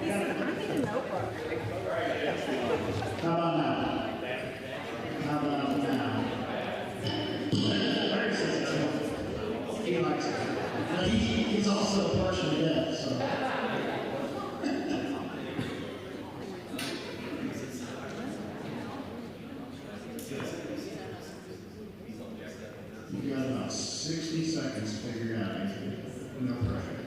How about now? How about now? Larry says it's he likes it. But he's also partially deaf, so. You got about 60 seconds to figure it out. No pressure.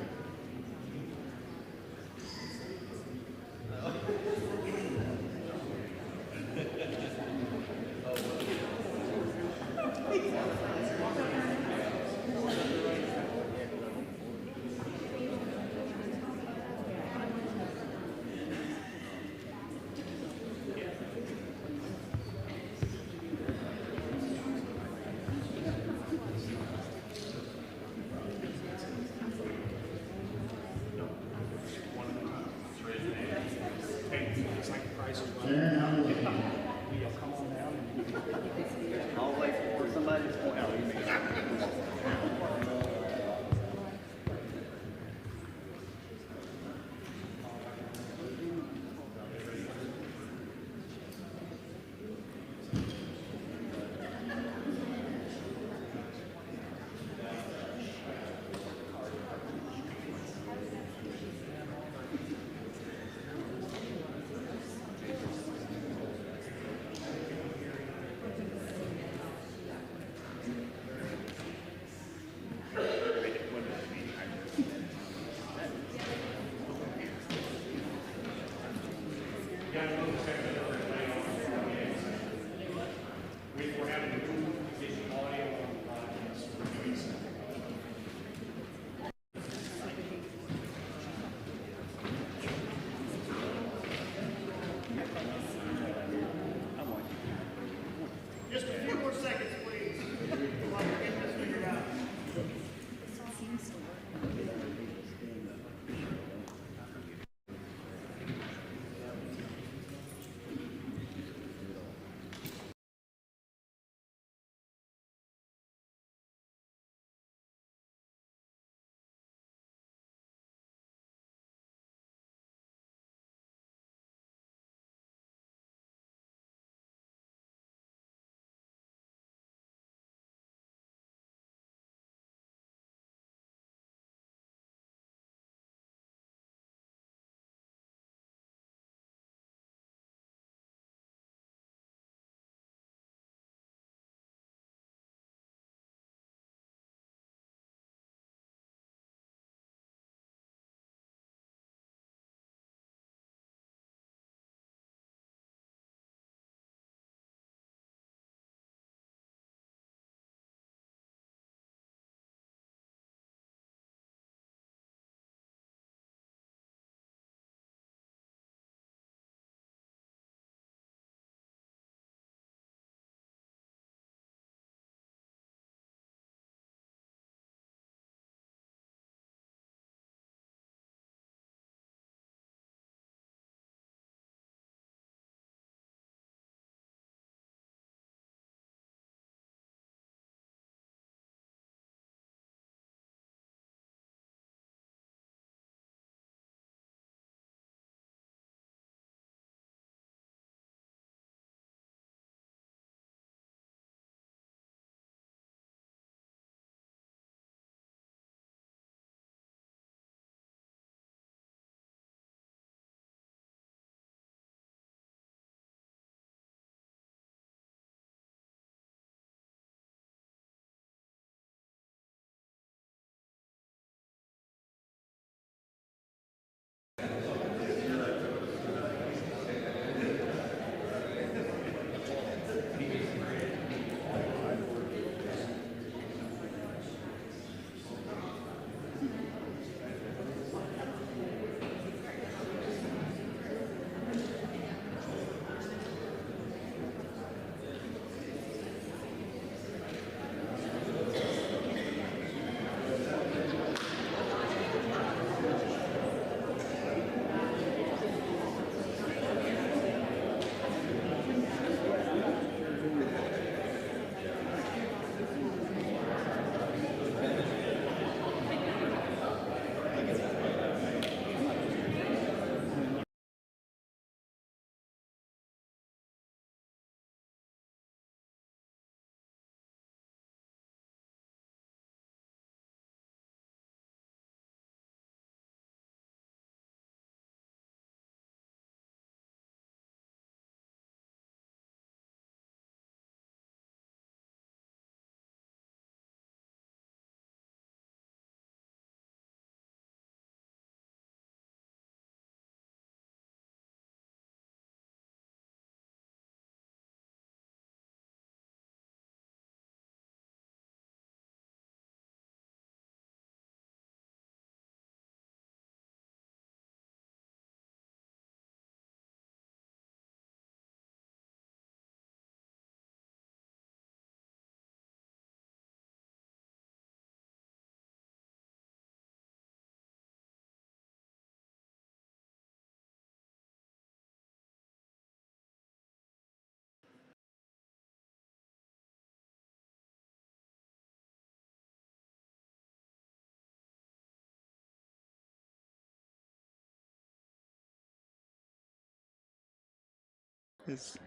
Is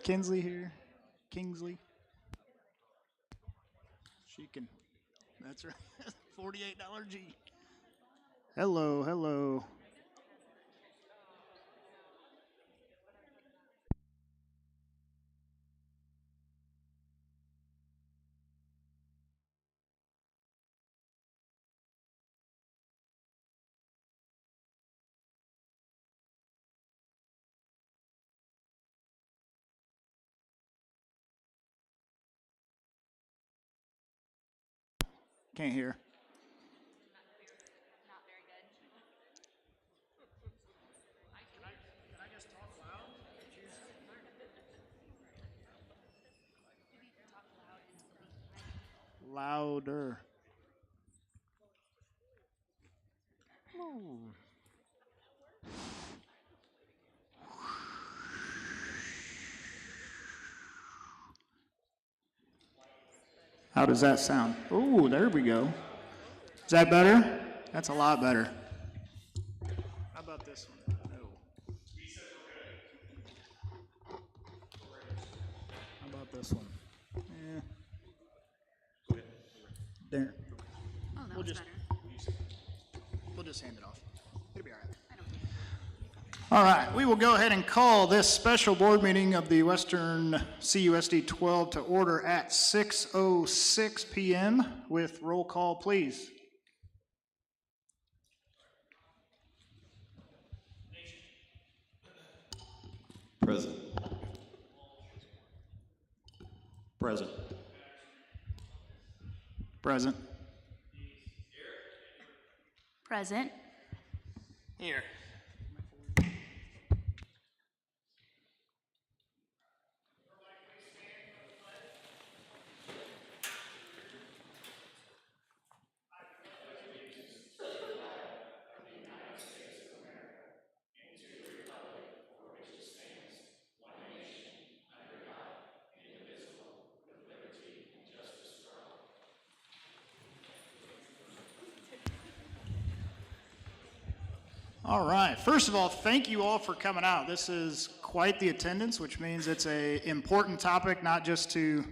Kinsley here? Kingsley? She can. That's right. $48 G. Hello, hello. Can't hear. Louder. Oh. How does that sound? Oh, there we go. Is that better? That's a lot better. How about this one? No. How about this one? There. Oh, that was better. We'll just hand it off. It'll be all right. All right, we will go ahead and call this special board meeting of the Western CUSD 12 to order at 6:06 p.m. with roll call, please. Present. Present. Present. Present. Here. All right. First of all, thank you all for coming out. This is quite the attendance, which means it's an important topic, not just to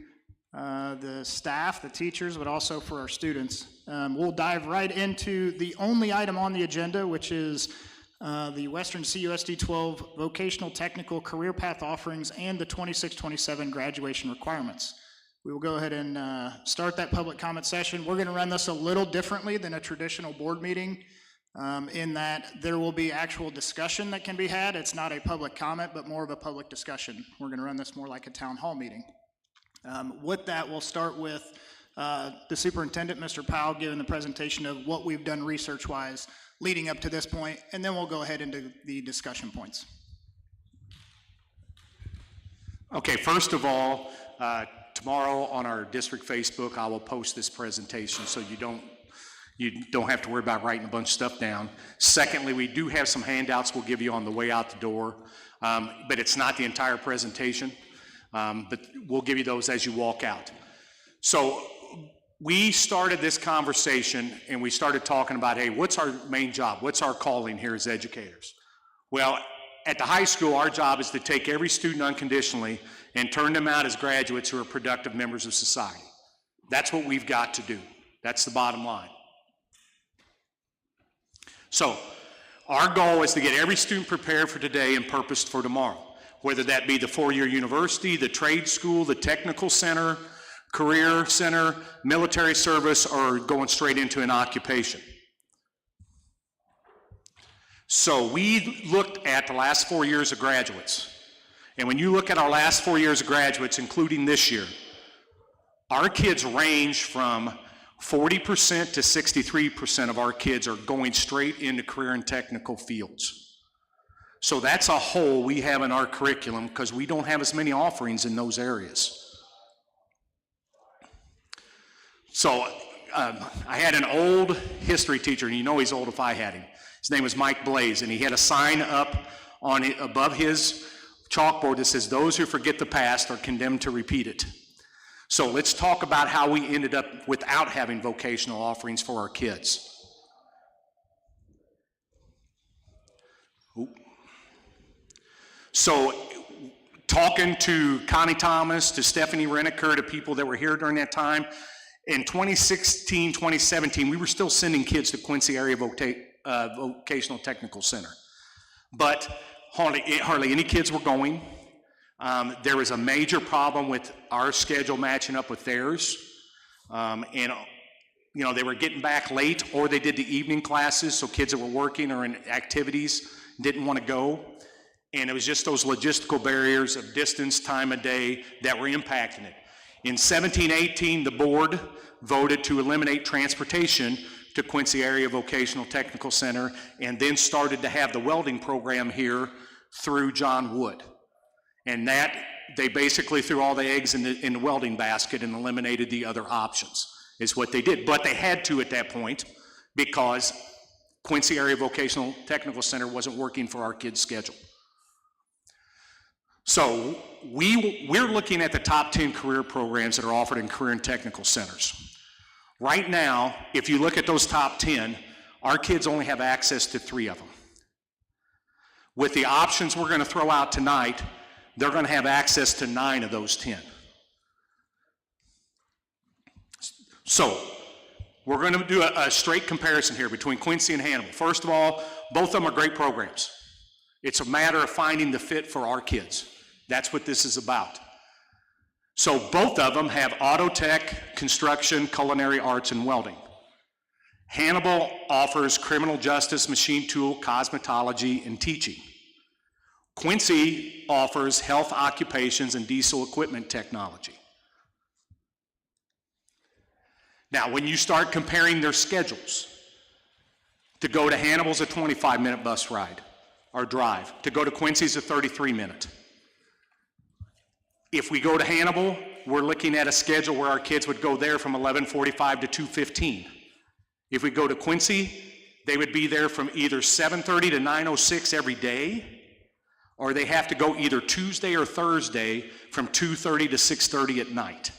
the staff, the teachers, but also for our students. We'll dive right into the only item on the agenda, which is the Western CUSD 12 Vocational Technical Career Path Offerings and the 26-27 graduation requirements. We will go ahead and start that public comment session. We're going to run this a little differently than a traditional board meeting. In that there will be actual discussion that can be had. It's not a public comment, but more of a public discussion. We're going to run this more like a town hall meeting. With that, we'll start with the superintendent, Mr. Powell, giving the presentation of what we've done research-wise leading up to this point, and then we'll go ahead into the discussion points. Okay, first of all, tomorrow on our district Facebook, I will post this presentation so you don't have to worry about writing a bunch of stuff down. Secondly, we do have some handouts we'll give you on the way out the door, but it's not the entire presentation, but we'll give you those as you walk out. So we started this conversation and we started talking about, hey, what's our main job? What's our calling here as educators? Well, at the high school, our job is to take every student unconditionally and turn them out as graduates who are productive members of society. That's what we've got to do. That's the bottom line. So our goal is to get every student prepared for today and purposed for tomorrow, whether that be the four-year university, the trade school, the technical center, career center, military service, or going straight into an occupation. So we looked at the last 4 years of graduates. And when you look at our last 4 years of graduates, including this year, our kids range from 40% to 63% of our kids are going straight into career and technical fields. So that's a hole we have in our curriculum because we don't have as many offerings in those areas. So I had an old history teacher, and you know he's old if I had him. His name was Mike Blaze, and he had a sign up on it above his chalkboard that says, "Those who forget the past are condemned to repeat it." So let's talk about how we ended up without having vocational offerings for our kids. So talking to Connie Thomas, to Stephanie Reneker, to people that were here during that time, in 2016, 2017, we were still sending kids to Quincy Area Vocational Technical Center. But hardly any kids were going. There was a major problem with our schedule matching up with theirs. They were getting back late, or they did the evening classes, so kids that were working or in activities didn't want to go. And it was just those logistical barriers of distance, time of day that were impacting it. In 17-18, the board voted to eliminate transportation to Quincy Area Vocational Technical Center, and then started to have the welding program here through John Wood. And that, they basically threw all the eggs in the welding basket and eliminated the other options, is what they did. But they had to at that point, because Quincy Area Vocational Technical Center wasn't working for our kids' schedule. So we're looking at the top 10 career programs that are offered in career and technical centers. Right now, if you look at those top 10, our kids only have access to 3 of them. With the options we're going to throw out tonight, they're going to have access to 9 of those 10. So we're going to do a straight comparison here between Quincy and Hannibal. First of all, both of them are great programs. It's a matter of finding the fit for our kids. That's what this is about. So both of them have auto tech, construction, culinary arts, and welding. Hannibal offers criminal justice, machine tool, cosmetology, and teaching. Quincy offers health occupations and diesel equipment technology. Now, when you start comparing their schedules, to go to Hannibal's a 25-minute bus ride or drive. To go to Quincy's a 33-minute. If we go to Hannibal, we're looking at a schedule where our kids would go there from 11:45 to 2:15. If we go to Quincy, they would be there from either 7:30 to 9:06 every day, or they have to go either Tuesday or Thursday from 2:30 to 6:30 at night.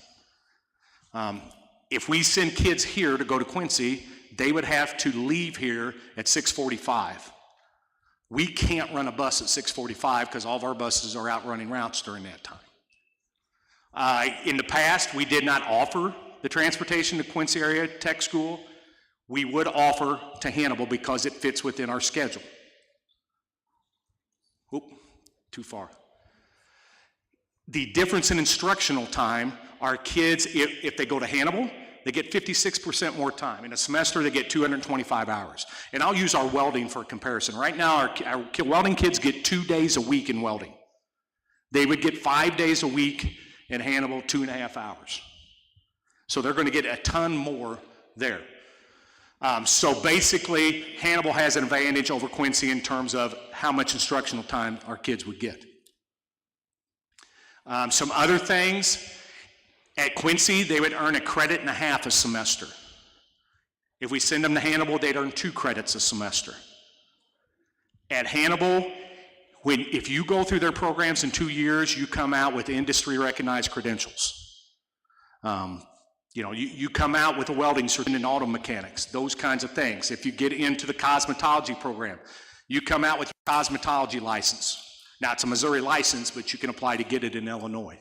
If we send kids here to go to Quincy, they would have to leave here at 6:45. We can't run a bus at 6:45 because all of our buses are out running routes during that time. In the past, we did not offer the transportation to Quincy Area Tech School. We would offer to Hannibal because it fits within our schedule. Oop, too far. The difference in instructional time, our kids, if they go to Hannibal, they get 56% more time. In a semester, they get 225 hours. And I'll use our welding for a comparison. Right now, our welding kids get 2 days a week in welding. They would get 5 days a week in Hannibal, 2.5 hours. So they're going to get a ton more there. So basically, Hannibal has an advantage over Quincy in terms of how much instructional time our kids would get. Some other things, at Quincy, they would earn 1.5 credits a semester. If we send them to Hannibal, they'd earn 2 credits a semester. At Hannibal, if you go through their programs in 2 years, you come out with industry-recognized credentials. You come out with a welding certificate in auto mechanics, those kinds of things. If you get into the cosmetology program, you come out with your cosmetology license. Now, it's a Missouri license, but you can apply to get it in Illinois.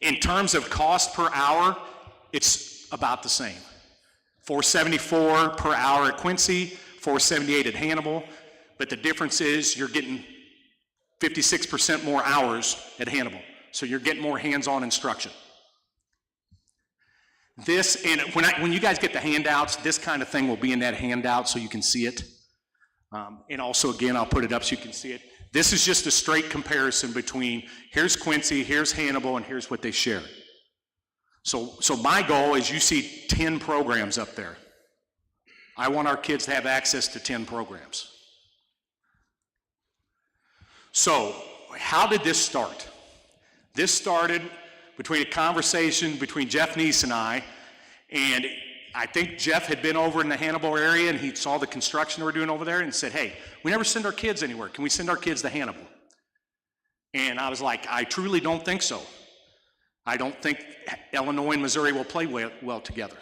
In terms of cost per hour, it's about the same. $4.74 per hour at Quincy, $4.78 at Hannibal, but the difference is you're getting 56% more hours at Hannibal, so you're getting more hands-on instruction. This, and when you guys get the handouts, this kind of thing will be in that handout so you can see it. And also, again, I'll put it up so you can see it. This is just a straight comparison between here's Quincy, here's Hannibal, and here's what they share. So my goal is you see 10 programs up there. I want our kids to have access to 10 programs. So how did this start? This started between a conversation between Jeff Neese and I think Jeff had been over in the Hannibal area and he saw the construction we're doing over there and said, hey, we never send our kids anywhere. Can we send our kids to Hannibal? And I was like, I truly don't think so. I don't think Illinois and Missouri will play well together.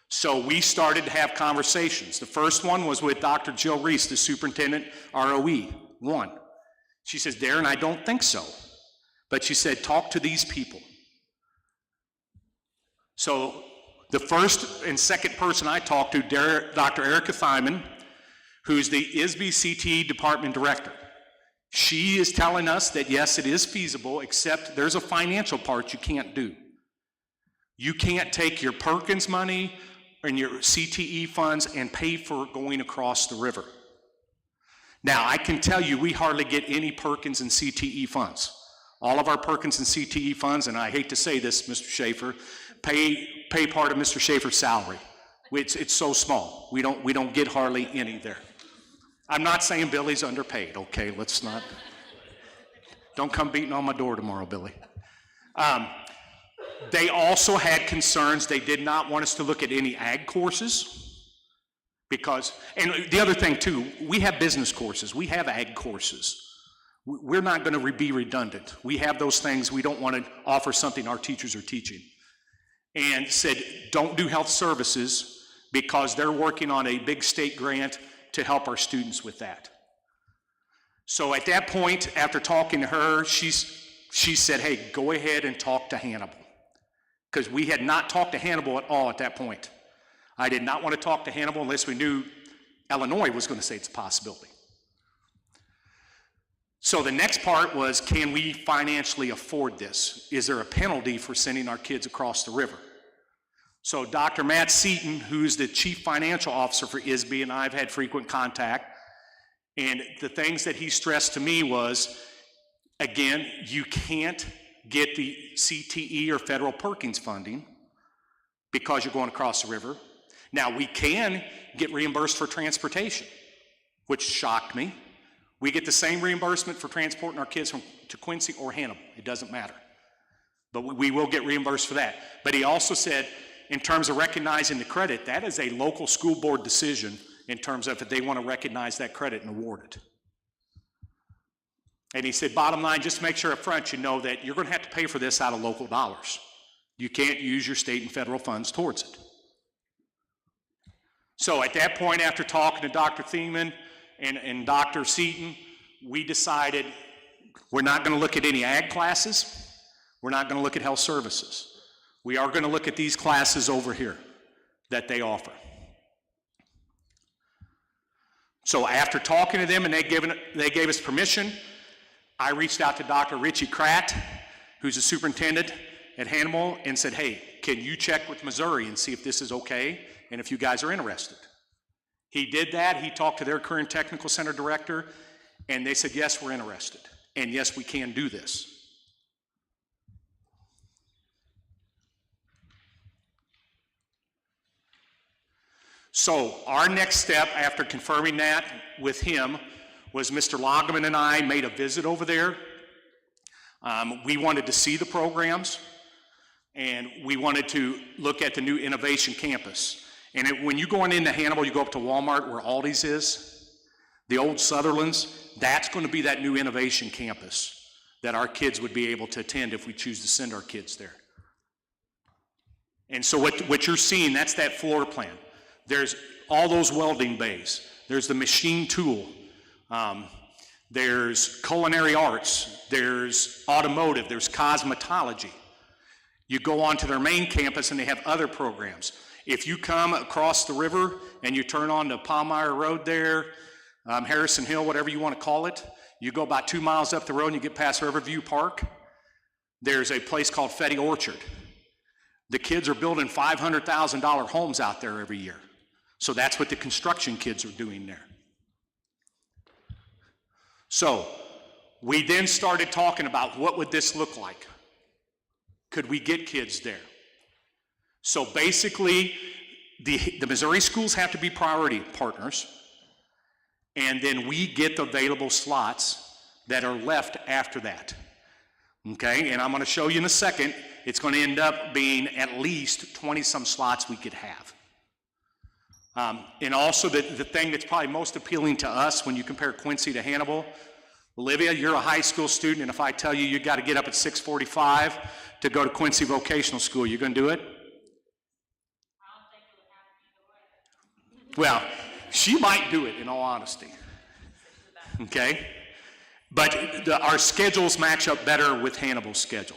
So we started to have conversations. The first one was with Dr. Jill Reese, the superintendent, ROE 1. She says, Darren, I don't think so. But she said, talk to these people. So the first and second person I talked to, Dr. Erica Thyman, who's the ISB CTE department director. She is telling us that yes, it is feasible, except there's a financial part you can't do. You can't take your Perkins money and your CTE funds and pay for going across the river. Now, I can tell you we hardly get any Perkins and CTE funds. All of our Perkins and CTE funds, and I hate to say this, Mr. Schaefer, pay part of Mr. Schaefer's salary. It's so small. We don't get hardly any there. I'm not saying Billy's underpaid, okay? Let's not. Don't come beating on my door tomorrow, Billy. They also had concerns. They did not want us to look at any ag courses because, and the other thing too, we have business courses. We have ag courses. We're not going to be redundant. We have those things. We don't want to offer something our teachers are teaching. And said, don't do health services because they're working on a big state grant to help our students with that. So at that point, after talking to her, she said, hey, go ahead and talk to Hannibal. Because we had not talked to Hannibal at all at that point. I did not want to talk to Hannibal unless we knew Illinois was going to say it's a possibility. So the next part was, can we financially afford this? Is there a penalty for sending our kids across the river? So Dr. Matt Seaton, who's the chief financial officer for ISB, and I've had frequent contact, and the things that he stressed to me was, again, you can't get the CTE or federal Perkins funding because you're going across the river. Now, we can get reimbursed for transportation, which shocked me. We get the same reimbursement for transporting our kids to Quincy or Hannibal. It doesn't matter. But we will get reimbursed for that. But he also said, in terms of recognizing the credit, that is a local school board decision in terms of if they want to recognize that credit and award it. And he said, bottom line, just make sure up front you know that you're going to have to pay for this out of local dollars. You can't use your state and federal funds towards it. So at that point, after talking to Dr. Thiemann and Dr. Seaton, we decided we're not going to look at any ag classes. We're not going to look at health services. We are going to look at these classes over here that they offer. So after talking to them and they gave us permission, I reached out to Dr. Richie Kratt, who's a superintendent at Hannibal, and said, hey, can you check with Missouri and see if this is okay and if you guys are interested? He did that. He talked to their current technical center director, and they said, yes, we're interested, and yes, we can do this. So our next step after confirming that with him was Mr. Loggeman and I made a visit over there. We wanted to see the programs, and we wanted to look at the new Innovation Campus. And when you're going into Hannibal, you go up to Walmart where Aldi's is, the old Sutherland's, that's going to be that new Innovation Campus that our kids would be able to attend if we choose to send our kids there. And so what you're seeing, that's that floor plan. There's all those welding bays. There's the machine tool. There's culinary arts. There's automotive. There's cosmetology. You go on to their main campus and they have other programs. If you come across the river and you turn on to Palmyra Road there, Harrison Hill, whatever you want to call it, you go about 2 miles up the road and you get past Riverview Park, there's a place called Fetty Orchard. The kids are building $500,000 homes out there every year. So that's what the construction kids are doing there. So we then started talking about what would this look like? Could we get kids there? So basically, the Missouri schools have to be priority partners, and then we get the available slots that are left after that. Okay, and I'm going to show you in a second, it's going to end up being at least 20-some slots we could have. And also the thing that's probably most appealing to us when you compare Quincy to Hannibal, Olivia, you're a high school student, and if I tell you got to get up at 6:45 to go to Quincy Vocational School, you going to do it? Well, she might do it, in all honesty. Okay? But our schedules match up better with Hannibal's schedule.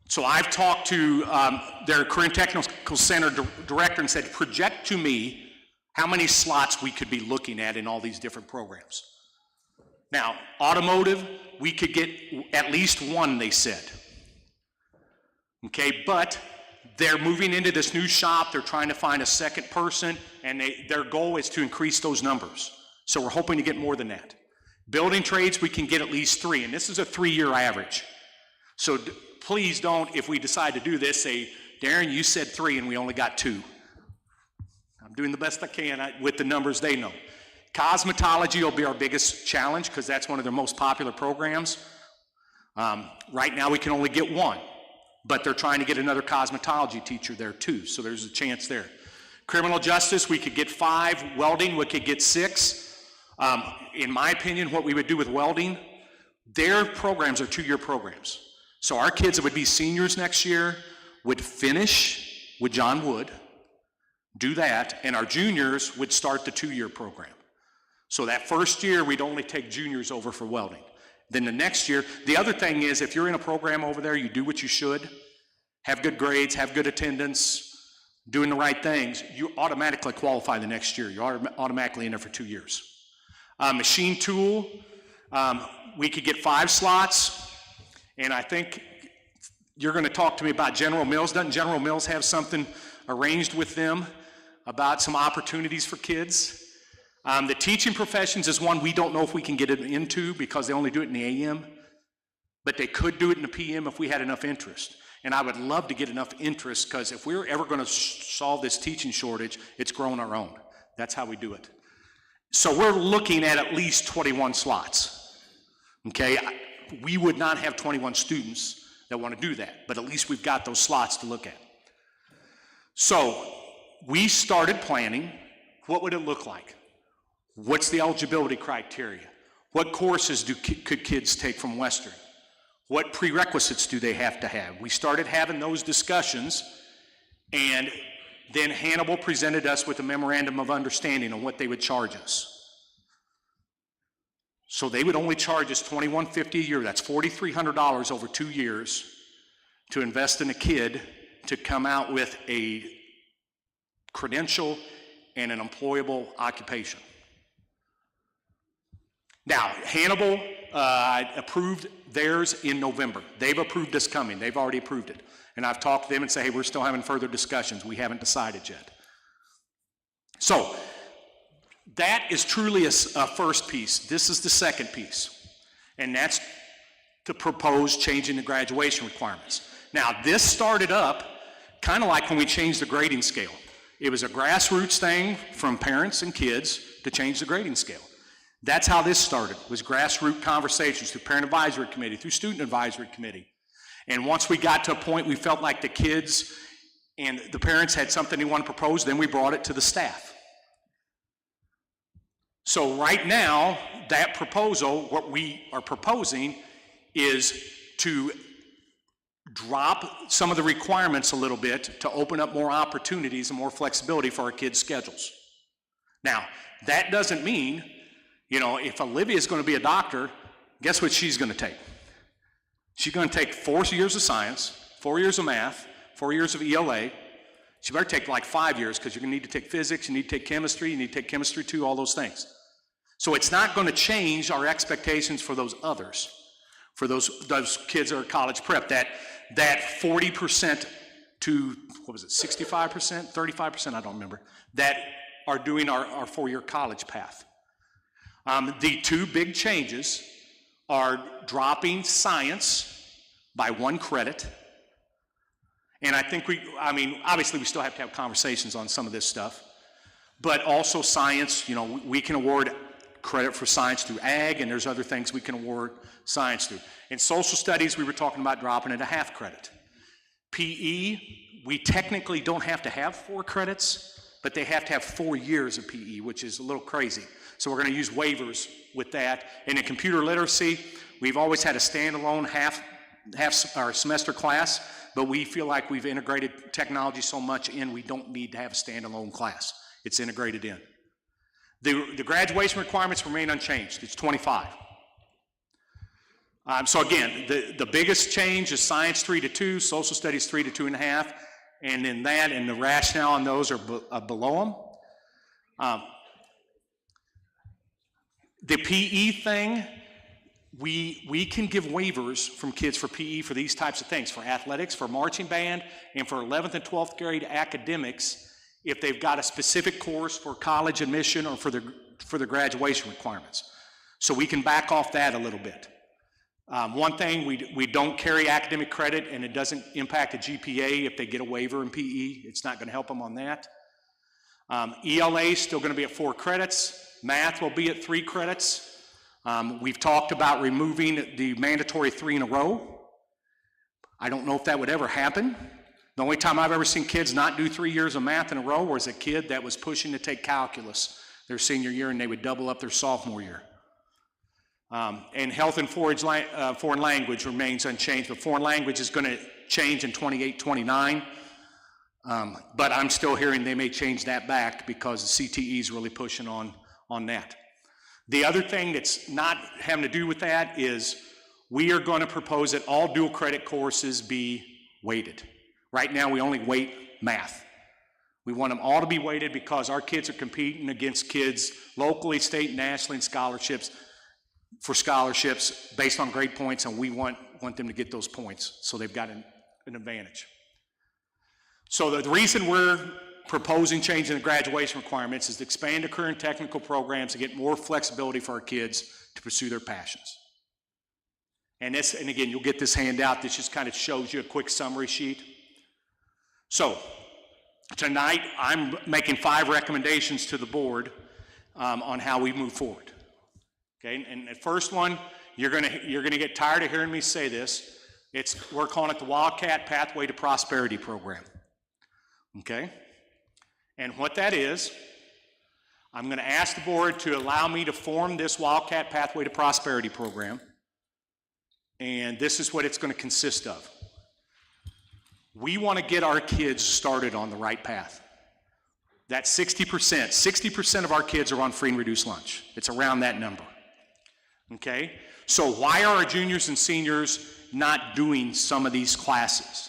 So I've talked to their Career and Technical Center director and said, project to me how many slots we could be looking at in all these different programs. Now, automotive, we could get at least one, they said. Okay, but they're moving into this new shop, they're trying to find a second person, and their goal is to increase those numbers. So we're hoping to get more than that. Building trades, we can get at least 3, and this is a 3-year average. So please don't, if we decide to do this, say, Darren, you said 3 and we only got 2. I'm doing the best I can with the numbers they know. Cosmetology will be our biggest challenge because that's one of their most popular programs. Right now we can only get 1, but they're trying to get another cosmetology teacher there too, so there's a chance there. Criminal justice, we could get 5. Welding, we could get 6. In my opinion, what we would do with welding, their programs are 2-year programs. So our kids that would be seniors next year would finish with John Wood, do that, and our juniors would start the 2-year program. So that first year, we'd only take juniors over for welding. Then the next year, the other thing is if you're in a program over there, you do what you should, have good grades, have good attendance, doing the right things, you automatically qualify the next year. You're automatically in there for 2 years. Machine tool, we could get 5 slots, and I think you're going to talk to me about General Mills. Doesn't General Mills have something arranged with them about some opportunities for kids? The teaching professions is one we don't know if we can get it into because they only do it in the AM, but they could do it in the PM if we had enough interest. And I would love to get enough interest because if we're ever going to solve this teaching shortage, it's growing our own. That's how we do it. So we're looking at least 21 slots. Okay, we would not have 21 students that want to do that, but at least we've got those slots to look at. So we started planning. What would it look like? What's the eligibility criteria? What courses could kids take from Western? What prerequisites do they have to have? We started having those discussions, and then Hannibal presented us with a memorandum of understanding on what they would charge us. So they would only charge us $21.50 a year. That's $4,300 over 2 years to invest in a kid to come out with a credential and an employable occupation. Now, Hannibal approved theirs in November. They've approved us coming. They've already approved it. And I've talked to them and say, hey, we're still having further discussions. We haven't decided yet. So that is truly a first piece. This is the second piece. And that's to propose changing the graduation requirements. Now, this started up kind of like when we changed the grading scale. It was a grassroots thing from parents and kids to change the grading scale. That's how this started, was grassroots conversations through parent advisory committee, through student advisory committee. And once we got to a point we felt like the kids and the parents had something they wanted to propose, then we brought it to the staff. So right now, that proposal, what we are proposing is to drop some of the requirements a little bit to open up more opportunities and more flexibility for our kids' schedules. Now, that doesn't mean, you know, if Olivia is going to be a doctor, guess what she's going to take? She's going to take 4 years of science, 4 years of math, 4 years of ELA. She better take like 5 years because you're going to need to take physics, you need to take chemistry, you need to take chemistry too, all those things. So it's not going to change our expectations for those others, for those kids that are college prep, that 40% to, what was it, 65%, 35%, I don't remember, that are doing our 4-year college path. The 2 big changes are dropping science by 1 credit. And I think obviously we still have to have conversations on some of this stuff, but also science, you know, we can award credit for science through ag, and there's other things we can award science through. In social studies, we were talking about dropping it a half credit. PE, we technically don't have to have 4 credits, but they have to have 4 years of PE, which is a little crazy. So we're going to use waivers with that. And in computer literacy, we've always had a standalone half our semester class, but we feel like we've integrated technology so much in, we don't need to have a standalone class. It's integrated in. The graduation requirements remain unchanged. It's 25. So again, the biggest change is science 3 to 2, social studies 3 to 2.5, and then that and the rationale on those are below them. The PE thing, we can give waivers from kids for PE for these types of things, for athletics, for marching band, and for 11th and 12th grade academics if they've got a specific course for college admission or for the graduation requirements. So we can back off that a little bit. One thing, we don't carry academic credit, and it doesn't impact the GPA if they get a waiver in PE. It's not going to help them on that. ELA is still going to be at 4 credits. Math will be at 3 credits. We've talked about removing the mandatory 3 in a row. I don't know if that would ever happen. The only time I've ever seen kids not do 3 years of math in a row was a kid that was pushing to take calculus their senior year, and they would double up their sophomore year. And health and foreign language remains unchanged, but foreign language is going to change in 28, 29. But I'm still hearing they may change that back because the CTE is really pushing on that. The other thing that's not having to do with that is we are going to propose that all dual credit courses be weighted. Right now we only weight math. We want them all to be weighted because our kids are competing against kids locally, state, and nationally in scholarships based on grade points, and we want them to get those points so they've got an advantage. So the reason we're proposing changing the graduation requirements is to expand the career and technical programs to get more flexibility for our kids to pursue their passions. And again, you'll get this handout. This just kind of shows you a quick summary sheet. So tonight, I'm making 5 recommendations to the board on how we move forward. Okay, and the first one, you're gonna get tired of hearing me say this. We're calling it the Wildcat Pathway to Prosperity Program. Okay? And what that is, I'm going to ask the board to allow me to form this Wildcat Pathway to Prosperity Program, and this is what it's going to consist of. We want to get our kids started on the right path. That 60% of our kids are on free and reduced lunch. It's around that number. Okay? So why are our juniors and seniors not doing some of these classes?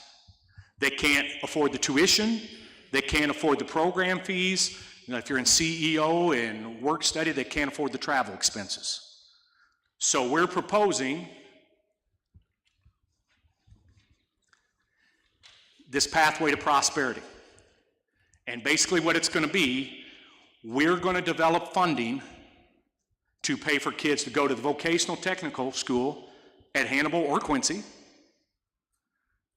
They can't afford the tuition. They can't afford the program fees. You know, if you're in CEO and work study, they can't afford the travel expenses. So we're proposing this pathway to prosperity. And basically what it's going to be, we're going to develop funding to pay for kids to go to the vocational technical school at Hannibal or Quincy,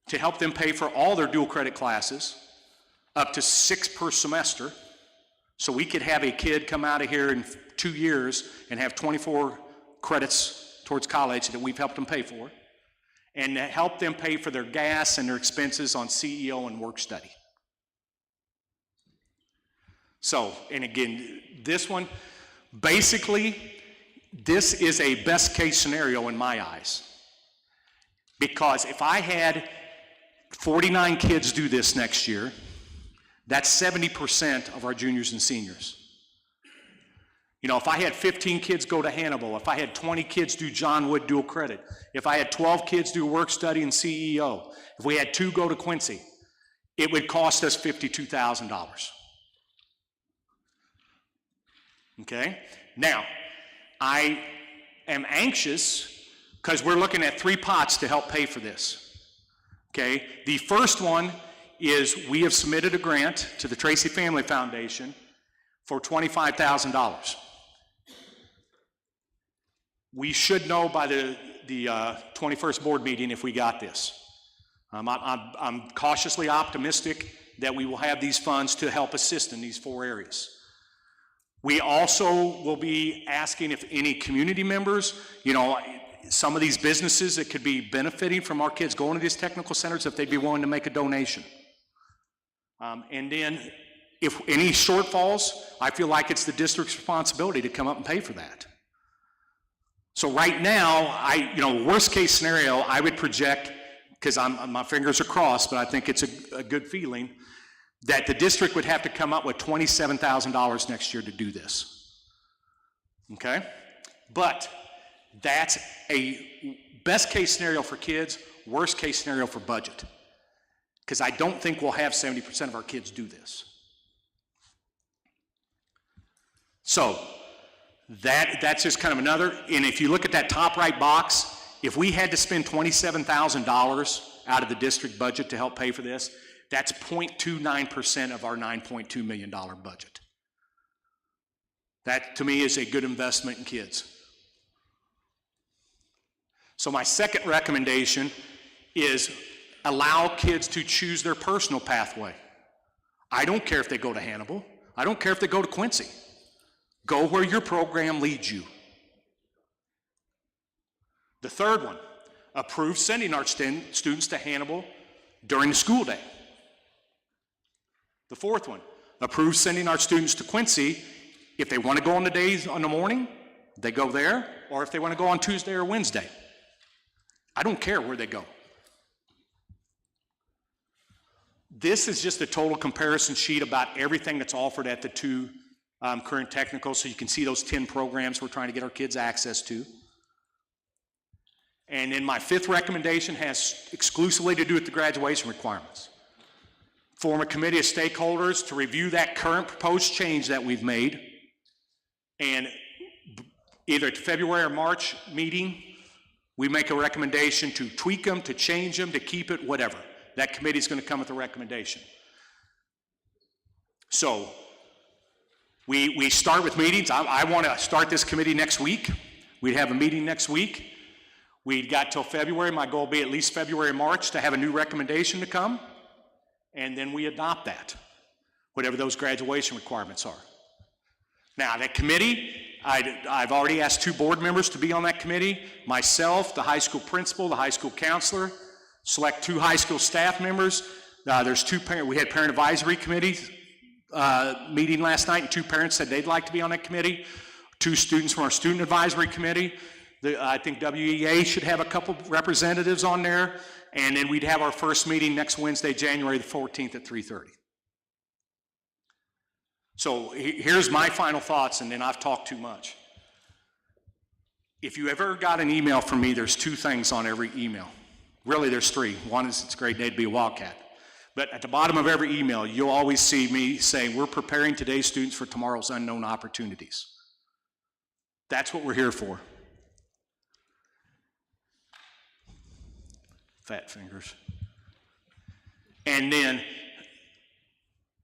to help them pay for all their dual credit classes, up to 6 per semester. So we could have a kid come out of here in 2 years and have 24 credits towards college that we've helped them pay for, and help them pay for their gas and their expenses on CEO and work study. So, and again, this one, basically, this is a best case scenario in my eyes. Because if I had 49 kids do this next year, that's 70% of our juniors and seniors. You know, if I had 15 kids go to Hannibal, if I had 20 kids do John Wood dual credit, if I had 12 kids do work study and CEO, if we had 2 go to Quincy, it would cost us $52,000. Okay? Now, I am anxious because we're looking at 3 pots to help pay for this. Okay? The first one is we have submitted a grant to the Tracy Family Foundation for $25,000. We should know by the 21st board meeting if we got this. I'm cautiously optimistic that we will have these funds to help assist in these 4 areas. We also will be asking if any community members, you know, some of these businesses that could be benefiting from our kids going to these technical centers, if they'd be willing to make a donation. And then if any shortfalls, I feel like it's the district's responsibility to come up and pay for that. So right now, worst case scenario, I would project, because my fingers are crossed, but I think it's a good feeling, that the district would have to come up with $27,000 next year to do this. Okay? But that's a best case scenario for kids, worst case scenario for budget. Because I don't think we'll have 70% of our kids do this. So that's just kind of another, and if you look at that top right box, if we had to spend $27,000 out of the district budget to help pay for this, that's 0.29% of our $9.2 million budget. That, to me, is a good investment in kids. So my second recommendation is allow kids to choose their personal pathway. I don't care if they go to Hannibal. I don't care if they go to Quincy. Go where your program leads you. The third one, approve sending our students to Hannibal during the school day. The fourth one, approve sending our students to Quincy. If they want to go on the days on the morning, they go there, or if they want to go on Tuesday or Wednesday. I don't care where they go. This is just a total comparison sheet about everything that's offered at the two current technicals, so you can see those 10 programs we're trying to get our kids access to. And then my fifth recommendation has exclusively to do with the graduation requirements. Form a committee of stakeholders to review that current proposed change that we've made, and either at the February or March meeting, we make a recommendation to tweak them, to change them, to keep it, whatever. That committee is going to come with a recommendation. So we start with meetings. I want to start this committee next week. We'd have a meeting next week. We've got till February. My goal will be at least February, March to have a new recommendation to come. And then we adopt that, whatever those graduation requirements are. Now, that committee, I've already asked 2 board members to be on that committee, myself, the high school principal, the high school counselor, select 2 high school staff members. There's 2 we had parent advisory committees meeting last night, and 2 parents said they'd like to be on that committee. 2 students from our student advisory committee. I think WEA should have a couple representatives on there, and then we'd have our first meeting next Wednesday, January the 14th at 3:30. So here's my final thoughts, and then I've talked too much. If you ever got an email from me, there's 2 things on every email. Really, there's 3. One is it's a great day to be a Wildcat. But at the bottom of every email, you'll always see me saying, we're preparing today's students for tomorrow's unknown opportunities. That's what we're here for. Fat fingers. And then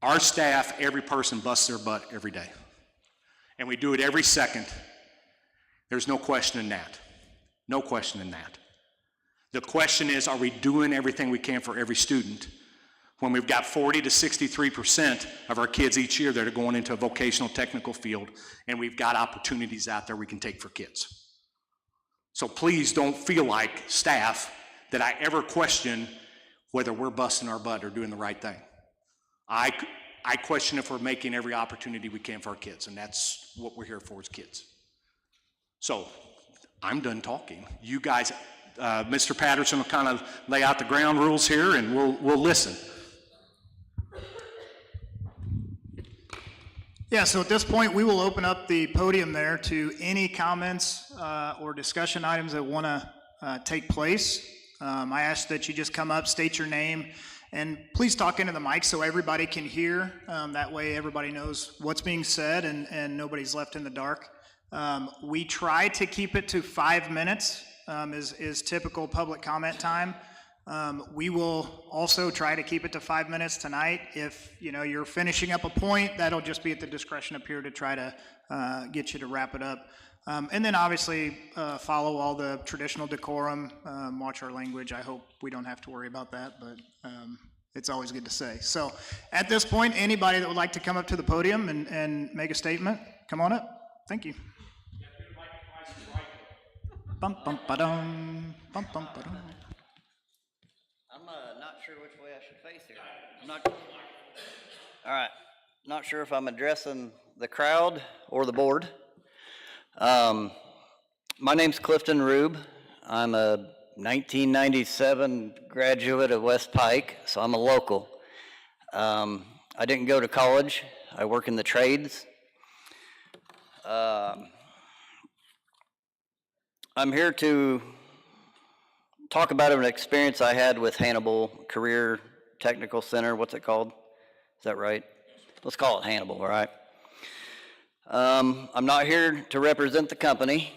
our staff, every person busts their butt every day. And we do it every second. There's no question in that. No question in that. The question is, are we doing everything we can for every student when we've got 40 to 63% of our kids each year that are going into a vocational technical field, and we've got opportunities out there we can take for kids? So please don't feel like, staff, that I ever question whether we're busting our butt or doing the right thing. I question if we're making every opportunity we can for our kids, and that's what we're here for, as kids. So I'm done talking. You guys, Mr. Patterson will kind of lay out the ground rules here, and we'll listen. Yeah, so at this point, we will open up the podium there to any comments or discussion items that want to take place. I ask that you just come up, state your name, and please talk into the mic so everybody can hear. That way everybody knows what's being said and nobody's left in the dark. We try to keep it to 5 minutes is typical public comment time. We will also try to keep it to 5 minutes tonight. If you're finishing up a point, that'll just be at the discretion up here to try to get you to wrap it up. And then obviously follow all the traditional decorum, watch our language. I hope we don't have to worry about that, but it's always good to say. So at this point, anybody that would like to come up to the podium and make a statement, come on up. Thank you. Bum, bum, ba-dum, bum, bum, ba-dum. I'm not sure which way I should face here. All right. Not sure if I'm addressing the crowd or the board. My name's Clifton Rube. I'm a 1997 graduate of West Pike, so I'm a local. I didn't go to college. I work in the trades. I'm here to talk about an experience I had with Hannibal Career Technical Center. What's it called? Is that right? Let's call it Hannibal, all right? I'm not here to represent the company.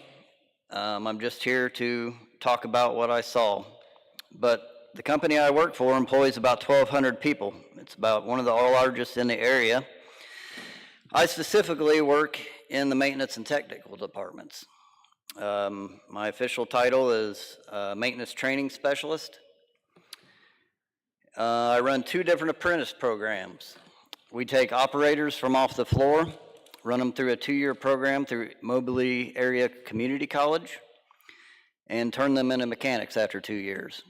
I'm just here to talk about what I saw. But the company I work for employs about 1,200 people. It's about one of the largest in the area. I specifically work in the maintenance and technical departments. My official title is Maintenance Training Specialist. I run 2 different apprentice programs. We take operators from off the floor, run them through a 2-year program through Moberly Area Community College, and turn them into mechanics after 2 years.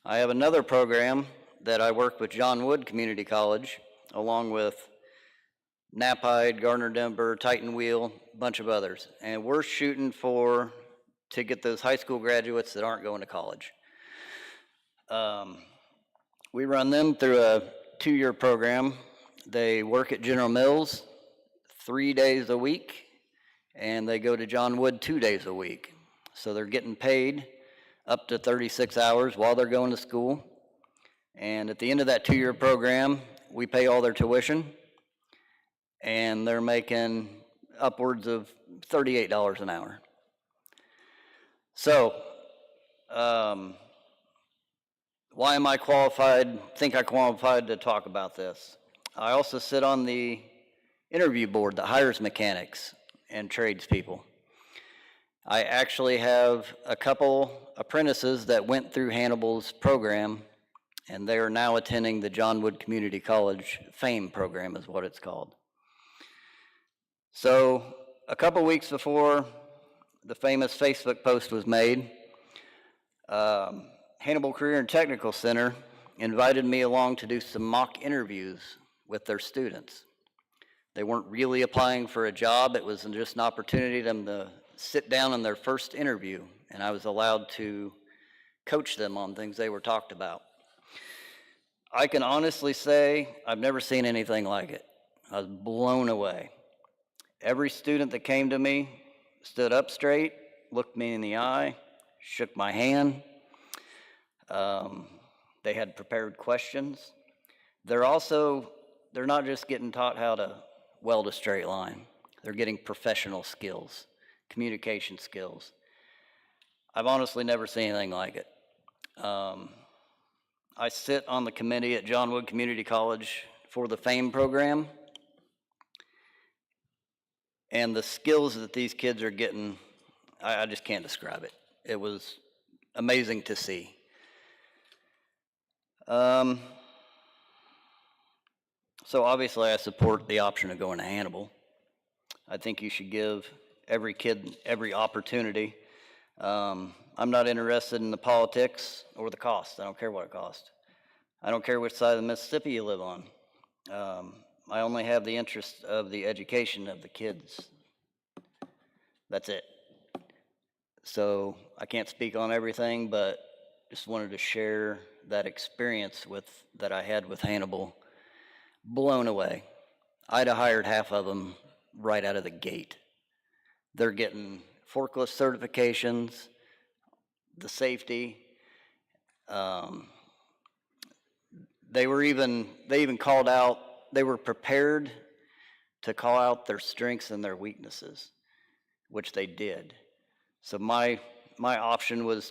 I have another program that I work with John Wood Community College, along with Knapheide, Gardner-Denver, Titan Wheel, a bunch of others. And we're shooting to get those high school graduates that aren't going to college. We run them through a 2-year program. They work at General Mills 3 days a week, and they go to John Wood 2 days a week. So they're getting paid up to 36 hours while they're going to school. And at the end of that 2-year program, we pay all their tuition, and they're making upwards of $38 an hour. So, why am I think I qualified to talk about this? I also sit on the interview board that hires mechanics and tradespeople. I actually have a couple apprentices that went through Hannibal's program, and they are now attending the John Wood Community College FAME program is what it's called. So a couple weeks before the famous Facebook post was made, Hannibal Career and Technical Center invited me along to do some mock interviews with their students. They weren't really applying for a job. It was just an opportunity for them to sit down in their first interview, and I was allowed to coach them on things they were talked about. I can honestly say I've never seen anything like it. I was blown away. Every student that came to me stood up straight, looked me in the eye, shook my hand. They had prepared questions. They're not just getting taught how to weld a straight line. They're getting professional skills, communication skills. I've honestly never seen anything like it. I sit on the committee at John Wood Community College for the FAME program. And the skills that these kids are getting, I just can't describe it. It was amazing to see. So obviously I support the option of going to Hannibal. I think you should give every kid every opportunity. I'm not interested in the politics or the cost. I don't care what it costs. I don't care which side of the Mississippi you live on. I only have the interest of the education of the kids. That's it. So I can't speak on everything, but just wanted to share that experience that I had with Hannibal. Blown away. I'd have hired half of them right out of the gate. They're getting forklift certifications, the safety. They even called out, they were prepared to call out their strengths and their weaknesses, which they did. So my option was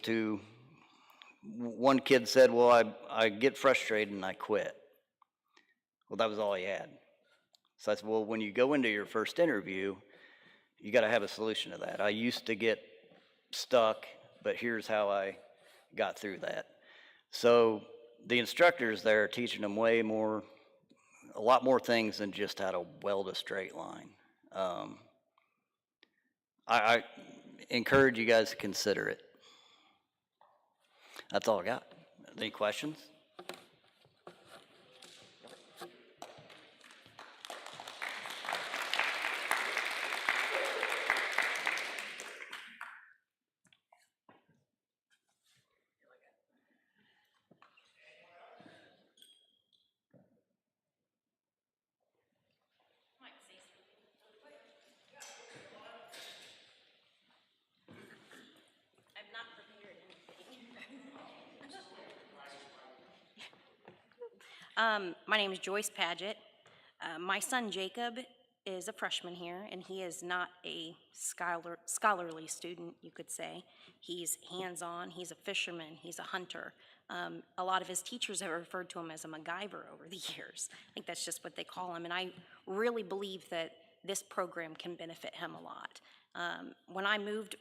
one kid said, well, I get frustrated and I quit. Well, that was all he had. So I said, well, when you go into your first interview, you got to have a solution to that. I used to get stuck, but here's how I got through that. So the instructors there are teaching them a lot more things than just how to weld a straight line. I encourage you guys to consider it. That's all I got. Any questions? My name is Joyce Paget. My son Jacob is a freshman here, and he is not a scholarly student, you could say. He's hands-on, he's a fisherman, he's a hunter. A lot of his teachers have referred to him as a MacGyver over the years. I think that's just what they call him, and I really believe that this program can benefit him a lot. When I moved,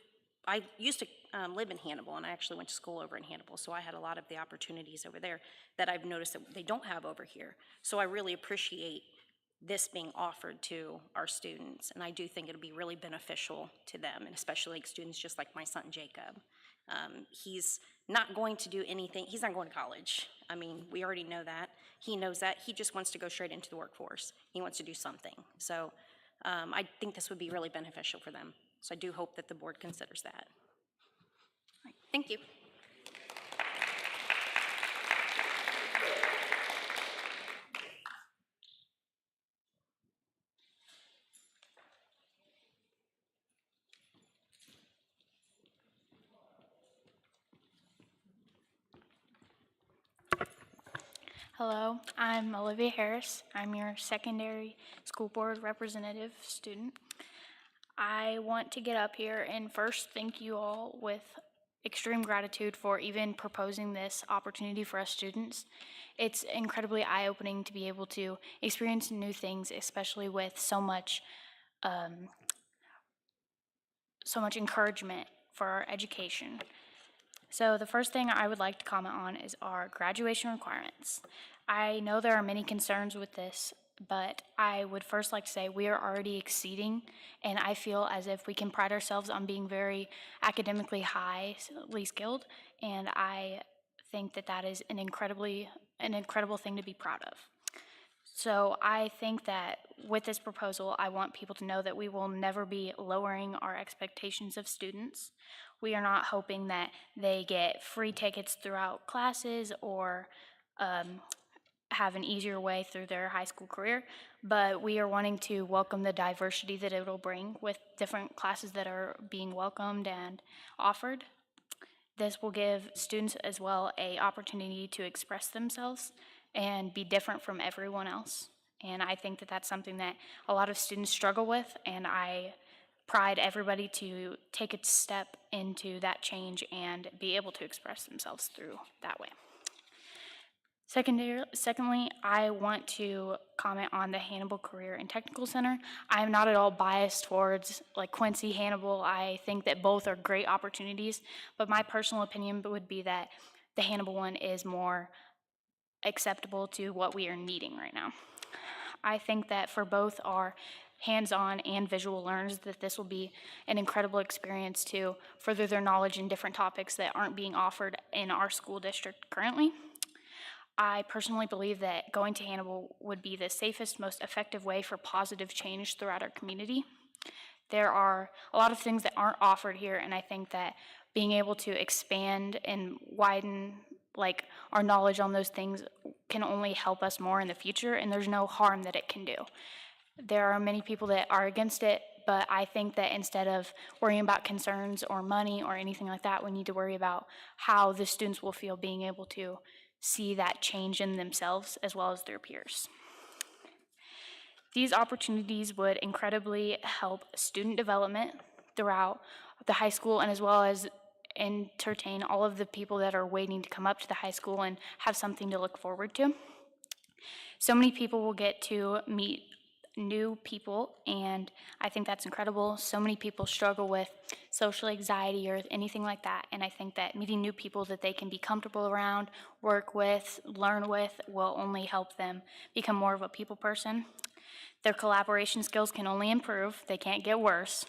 I used to live in Hannibal, and I actually went to school over in Hannibal, so I had a lot of the opportunities over there that I've noticed that they don't have over here. So I really appreciate this being offered to our students, and I do think it'll be really beneficial to them, and especially like students just like my son Jacob. He's not going to do anything, he's not going to college. I mean, we already know that. He knows that. He just wants to go straight into the workforce. He wants to do something. So I think this would be really beneficial for them. So I do hope that the board considers that. All right, thank you. Hello, I'm Olivia Harris. I'm your secondary school board representative student. I want to get up here and first thank you all with extreme gratitude for even proposing this opportunity for us students. It's incredibly eye-opening to be able to experience new things, especially with so much encouragement for our education. So the first thing I would like to comment on is our graduation requirements. I know there are many concerns with this, but I would first like to say we are already exceeding, and I feel as if we can pride ourselves on being very academically highly skilled, and I think that that is an incredible thing to be proud of. So I think that with this proposal, I want people to know that we will never be lowering our expectations of students. We are not hoping that they get free tickets throughout classes or have an easier way through their high school career, but we are wanting to welcome the diversity that it will bring with different classes that are being welcomed and offered. This will give students as well an opportunity to express themselves and be different from everyone else. And I think that that's something that a lot of students struggle with, and I pride everybody to take a step into that change and be able to express themselves through that way. Secondly, I want to comment on the Hannibal Career and Technical Center. I am not at all biased towards like Quincy, Hannibal. I think that both are great opportunities, but my personal opinion would be that the Hannibal one is more acceptable to what we are needing right now. I think that for both our hands-on and visual learners that this will be an incredible experience to further their knowledge in different topics that aren't being offered in our school district currently. I personally believe that going to Hannibal would be the safest, most effective way for positive change throughout our community. There are a lot of things that aren't offered here, and I think that being able to expand and widen like our knowledge on those things can only help us more in the future, and there's no harm that it can do. There are many people that are against it, but I think that instead of worrying about concerns or money or anything like that, we need to worry about how the students will feel being able to see that change in themselves as well as their peers. These opportunities would incredibly help student development throughout the high school, and as well as entertain all of the people that are waiting to come up to the high school and have something to look forward to. So many people will get to meet new people, and I think that's incredible. So many people struggle with social anxiety or anything like that, and I think that meeting new people that they can be comfortable around, work with, learn with, will only help them become more of a people person. Their collaboration skills can only improve, they can't get worse.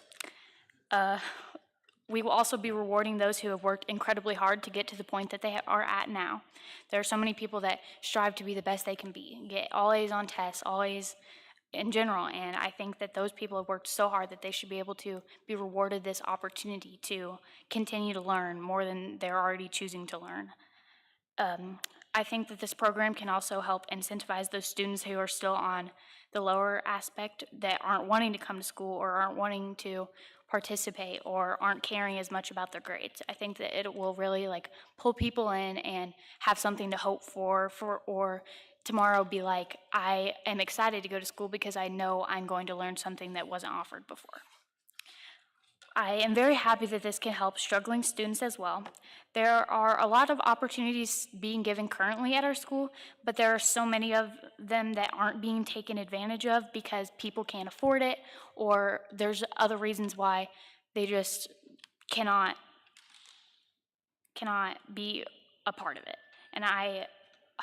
We will also be rewarding those who have worked incredibly hard to get to the point that they are at now. There are so many people that strive to be the best they can be, get all A's on tests, all A's in general, and I think that those people have worked so hard that they should be able to be rewarded this opportunity to continue to learn more than they're already choosing to learn. I think that this program can also help incentivize those students who are still on the lower aspect, that aren't wanting to come to school or aren't wanting to participate or aren't caring as much about their grades. I think that it will really like pull people in and have something to hope for or tomorrow be like, I am excited to go to school because I know I'm going to learn something that wasn't offered before. I am very happy that this can help struggling students as well. There are a lot of opportunities being given currently at our school, but there are so many of them that aren't being taken advantage of because people can't afford it, or there's other reasons why they just cannot be a part of it. And I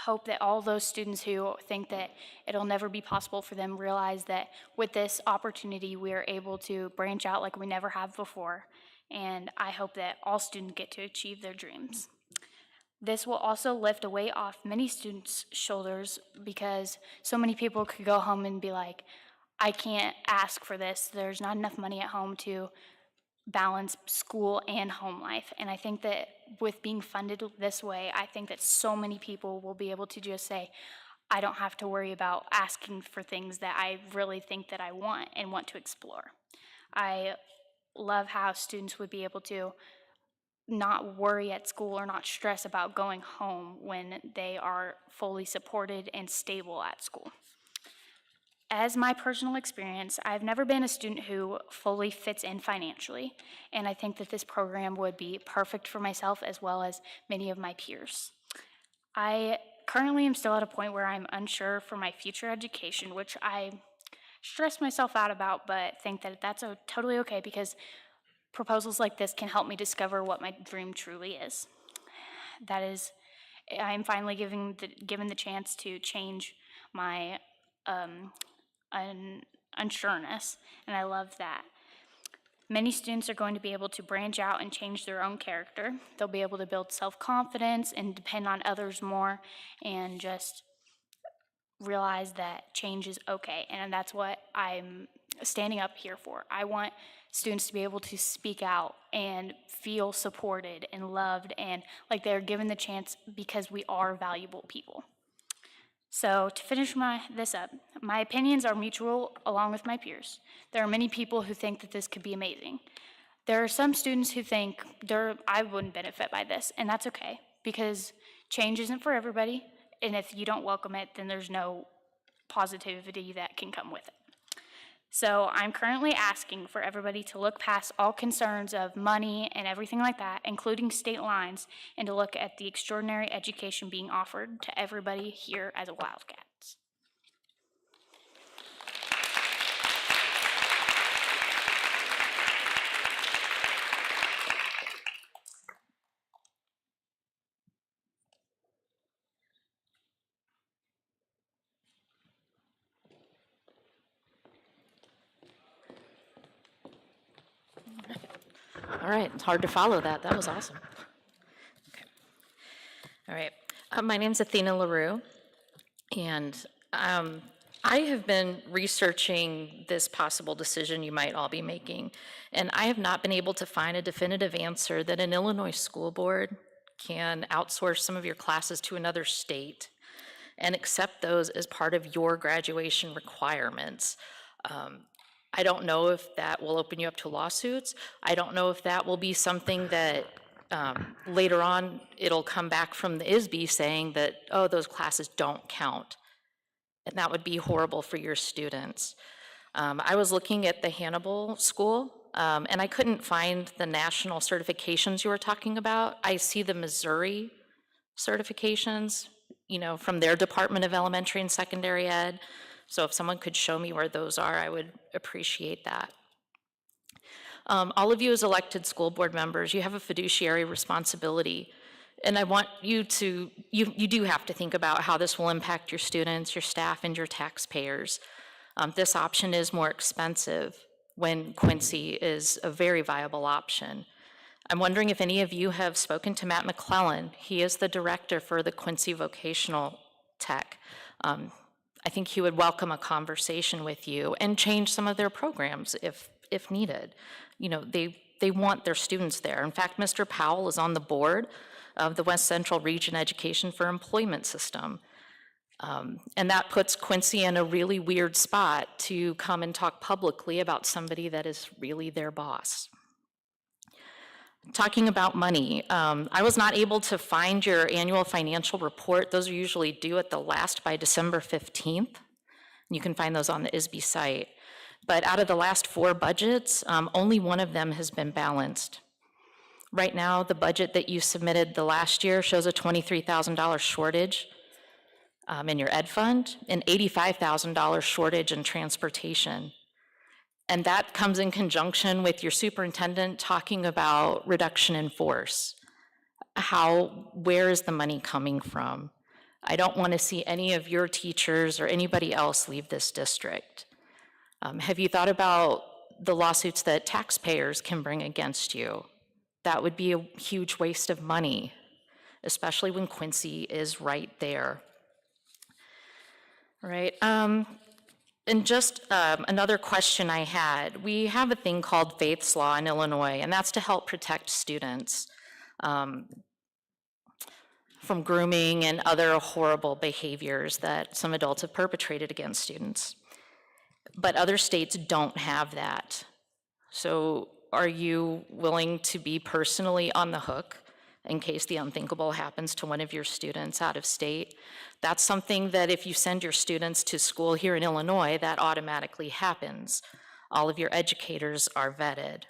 hope that all those students who think that it'll never be possible for them realize that with this opportunity, we are able to branch out like we never have before. And I hope that all students get to achieve their dreams. This will also lift a weight off many students' shoulders because so many people could go home and be like, I can't ask for this. There's not enough money at home to balance school and home life. And I think that with being funded this way, I think that so many people will be able to just say, I don't have to worry about asking for things that I really think that I want and want to explore. I love how students would be able to not worry at school or not stress about going home when they are fully supported and stable at school. As my personal experience, I've never been a student who fully fits in financially, and I think that this program would be perfect for myself as well as many of my peers. I currently am still at a point where I'm unsure for my future education, which I stress myself out about, but think that that's totally okay because proposals like this can help me discover what my dream truly is. That is, I'm finally given the chance to change my unsureness, and I love that. Many students are going to be able to branch out and change their own character. They'll be able to build self-confidence and depend on others more and just realize that change is okay, and that's what I'm standing up here for. I want students to be able to speak out and feel supported and loved and like they're given the chance because we are valuable people. So to finish this up, my opinions are mutual along with my peers. There are many people who think that this could be amazing. There are some students who think I wouldn't benefit by this, and that's okay because change isn't for everybody, and if you don't welcome it, then there's no positivity that can come with it. So I'm currently asking for everybody to look past all concerns of money and everything like that, including state lines, and to look at the extraordinary education being offered to everybody here as a Wildcats. All right, it's hard to follow that. That was awesome. Okay. All right. My name's Athena LaRue, and I have been researching this possible decision you might all be making, and I have not been able to find a definitive answer that an Illinois school board can outsource some of your classes to another state and accept those as part of your graduation requirements. I don't know if that will open you up to lawsuits. I don't know if that will be something that later on it'll come back from the ISB saying that, oh, those classes don't count. And that would be horrible for your students. I was looking at the Hannibal School, and I couldn't find the national certifications you were talking about. I see the Missouri certifications, from their Department of Elementary and Secondary Ed. So if someone could show me where those are, I would appreciate that. All of you as elected school board members, you have a fiduciary responsibility. And I want you to, you do have to think about how this will impact your students, your staff, and your taxpayers. This option is more expensive when Quincy is a very viable option. I'm wondering if any of you have spoken to Matt McClellan. He is the director for the Quincy Vocational Tech. I think he would welcome a conversation with you and change some of their programs if needed. They want their students there. In fact, Mr. Powell is on the board of the West Central Region Education for Employment System. And that puts Quincy in a really weird spot to come and talk publicly about somebody that is really their boss. Talking about money, I was not able to find your annual financial report. Those are usually due at the last by December 15th. You can find those on the ISB site. But out of the last 4 budgets, only one of them has been balanced. Right now, the budget that you submitted the last year shows a $23,000 shortage in your ed fund, and $85,000 shortage in transportation. And that comes in conjunction with your superintendent talking about reduction in force. Where is the money coming from? I don't want to see any of your teachers or anybody else leave this district. Have you thought about the lawsuits that taxpayers can bring against you? That would be a huge waste of money, especially when Quincy is right there. All right. And just another question I had. We have a thing called Faith's Law in Illinois, and that's to help protect students from grooming and other horrible behaviors that some adults have perpetrated against students. But other states don't have that. So are you willing to be personally on the hook in case the unthinkable happens to one of your students out of state? That's something that if you send your students to school here in Illinois, that automatically happens. All of your educators are vetted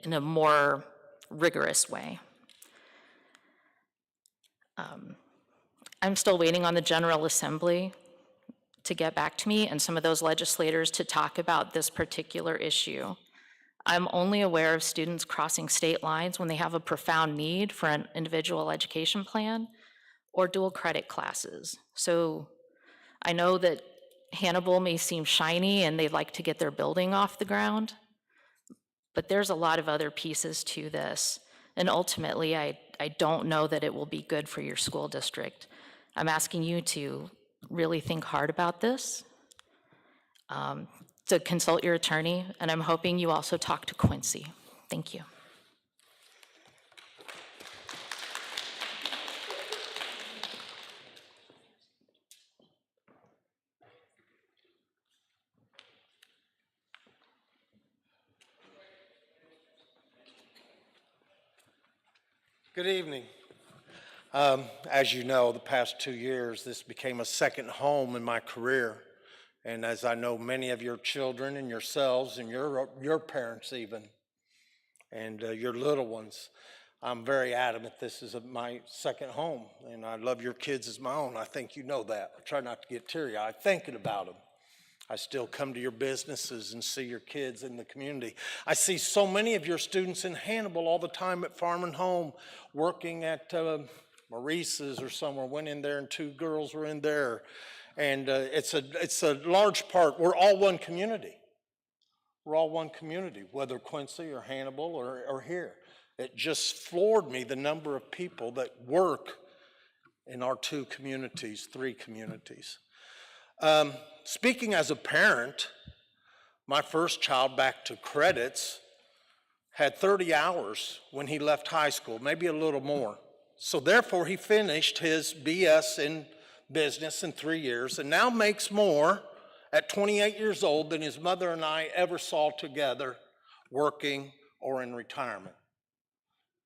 in a more rigorous way. I'm still waiting on the General Assembly to get back to me and some of those legislators to talk about this particular issue. I'm only aware of students crossing state lines when they have a profound need for an individual education plan or dual credit classes. So I know that Hannibal may seem shiny and they'd like to get their building off the ground, but there's a lot of other pieces to this. And ultimately, I don't know that it will be good for your school district. I'm asking you to really think hard about this, to consult your attorney, and I'm hoping you also talk to Quincy. Thank you. Good evening. As you know, the past 2 years, this became a second home in my career. And as I know many of your children and yourselves and your parents even, and your little ones, I'm very adamant this is my second home. And I love your kids as my own. I think you know that. I try not to get teary-eyed thinking about them. I still come to your businesses and see your kids in the community. I see so many of your students in Hannibal all the time at Farm and Home, working at Maurice's or somewhere. Went in there and 2 girls were in there. And it's a large part. We're all one community. We're all one community, whether Quincy or Hannibal or here. It just floored me, the number of people that work in our 2 communities, 3 communities. Speaking as a parent, my first child, back to credits, had 30 hours when he left high school, maybe a little more. So therefore, he finished his BS in business in 3 years and now makes more at 28 years old than his mother and I ever saw together working or in retirement,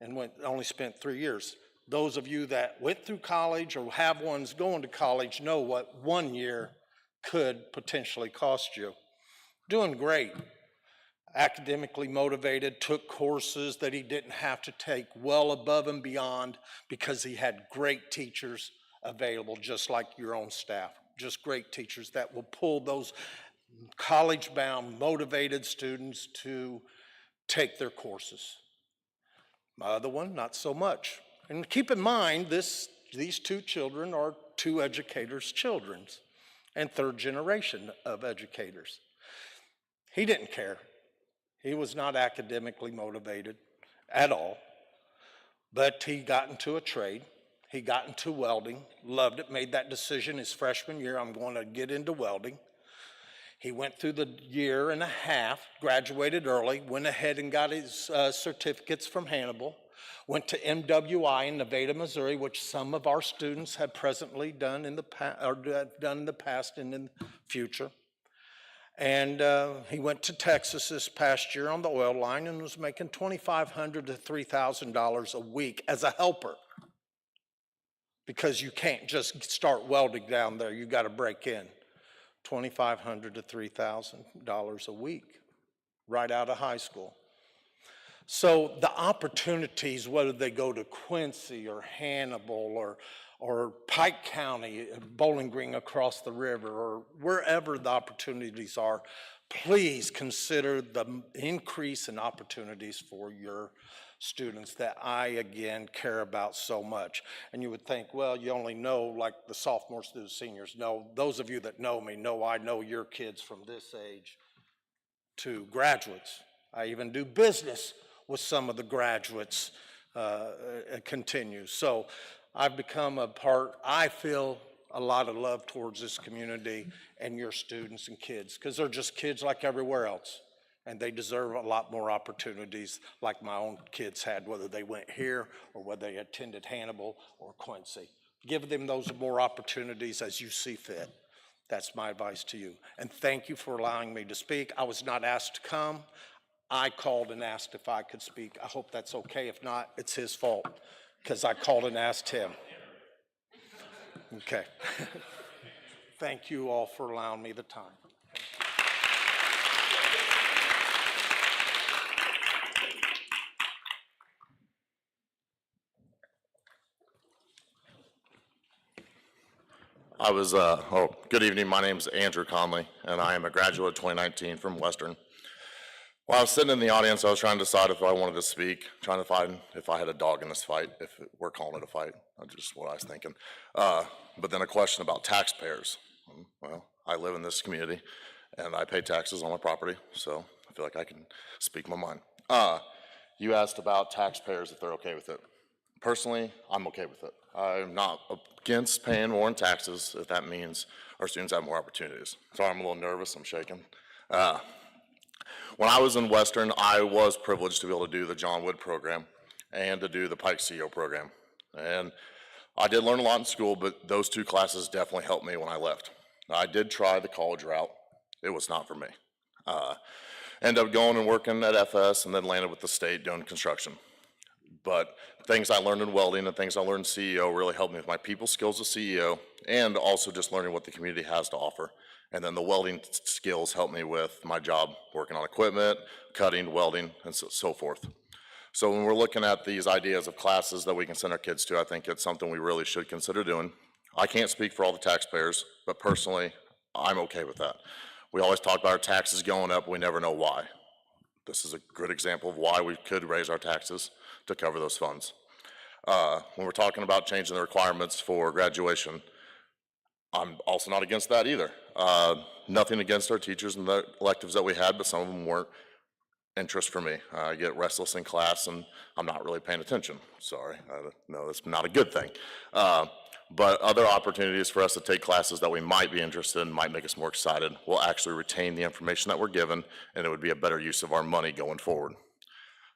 and only spent 3 years. Those of you that went through college or have ones going to college know what 1 year could potentially cost you. Doing great. Academically motivated, took courses that he didn't have to take, well above and beyond, because he had great teachers available, just like your own staff. Just great teachers that will pull those college-bound, motivated students to take their courses. My other one, not so much. And keep in mind, these 2 children are 2 educators' children and 3rd generation of educators. He didn't care. He was not academically motivated at all, but he got into a trade. He got into welding, loved it, made that decision his freshman year, I'm going to get into welding. He went through the 1.5 years, graduated early, went ahead and got his certificates from Hannibal, went to MWI in Nevada, Missouri, which some of our students have presently done in the past and in the future. And he went to Texas this past year on the oil line and was making $2,500 to $3,000 a week as a helper. Because you can't just start welding down there, you got to break in. $2,500 to $3,000 a week, right out of high school. So the opportunities, whether they go to Quincy or Hannibal or Pike County, Bowling Green across the river, or wherever the opportunities are, please consider the increase in opportunities for your students that I, again, care about so much. And you would think, well, you only know like the sophomores through the seniors. No, those of you that know me know I know your kids from this age to graduates. I even do business with some of the graduates, continue. So I've become a part, I feel a lot of love towards this community and your students and kids, because they're just kids like everywhere else. And they deserve a lot more opportunities like my own kids had, whether they went here or whether they attended Hannibal or Quincy. Give them those more opportunities as you see fit. That's my advice to you. And thank you for allowing me to speak. I was not asked to come. I called and asked if I could speak. I hope that's okay. If not, it's his fault, because I called and asked him. Okay. Thank you all for allowing me the time. Good evening. My name is Andrew Conley, and I am a graduate of 2019 from Western. While I was sitting in the audience, I was trying to decide if I wanted to speak, trying to find if I had a dog in this fight, if we're calling it a fight. That's just what I was thinking. But then a question about taxpayers. Well, I live in this community, and I pay taxes on my property, so I feel like I can speak my mind. You asked about taxpayers, if they're okay with it. Personally, I'm okay with it. I'm not against paying more in taxes if that means our students have more opportunities. Sorry, I'm a little nervous, I'm shaking. When I was in Western, I was privileged to be able to do the John Wood program and to do the Pike CEO program. And I did learn a lot in school, but those two classes definitely helped me when I left. I did try the college route. It was not for me. Ended up going and working at FS and then landed with the state doing construction. But things I learned in welding and things I learned in CEO really helped me with my people skills as CEO and also just learning what the community has to offer. And then the welding skills helped me with my job working on equipment, cutting, welding, and so forth. So when we're looking at these ideas of classes that we can send our kids to, I think it's something we really should consider doing. I can't speak for all the taxpayers, but personally, I'm okay with that. We always talk about our taxes going up, we never know why. This is a good example of why we could raise our taxes to cover those funds. When we're talking about changing the requirements for graduation, I'm also not against that either. Nothing against our teachers and the electives that we had, but some of them weren't interest for me. I get restless in class and I'm not really paying attention. Sorry, no, that's not a good thing. But other opportunities for us to take classes that we might be interested in, might make us more excited. We'll actually retain the information that we're given, and it would be a better use of our money going forward.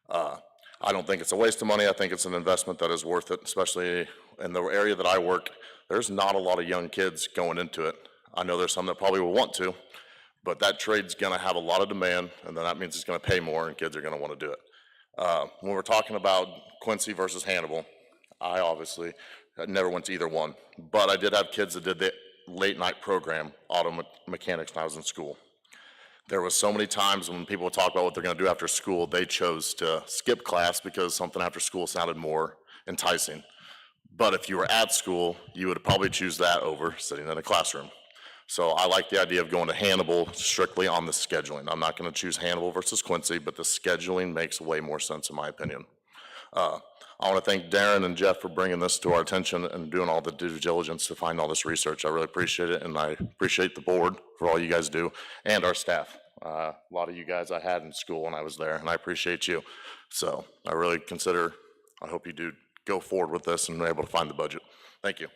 I don't think it's a waste of money. I think it's an investment that is worth it, especially in the area that I work. There's not a lot of young kids going into it. I know there's some that probably will want to, but that trade's gonna have a lot of demand, and then that means it's gonna pay more and kids are gonna wanna do it. When we're talking about Quincy versus Hannibal, I obviously never went to either one, but I did have kids that did the late night program, auto mechanics, when I was in school. There was so many times when people would talk about what they're gonna do after school, they chose to skip class because something after school sounded more enticing. But if you were at school, you would probably choose that over sitting in a classroom. So I like the idea of going to Hannibal strictly on the scheduling. I'm not gonna choose Hannibal versus Quincy, but the scheduling makes way more sense in my opinion. I wanna thank Darren and Jeff for bringing this to our attention and doing all the due diligence to find all this research. I really appreciate it, and I appreciate the board for all you guys do, and our staff. A lot of you guys I had in school when I was there, and I appreciate you. So I really I hope you do go forward with this and are able to find the budget. Thank you.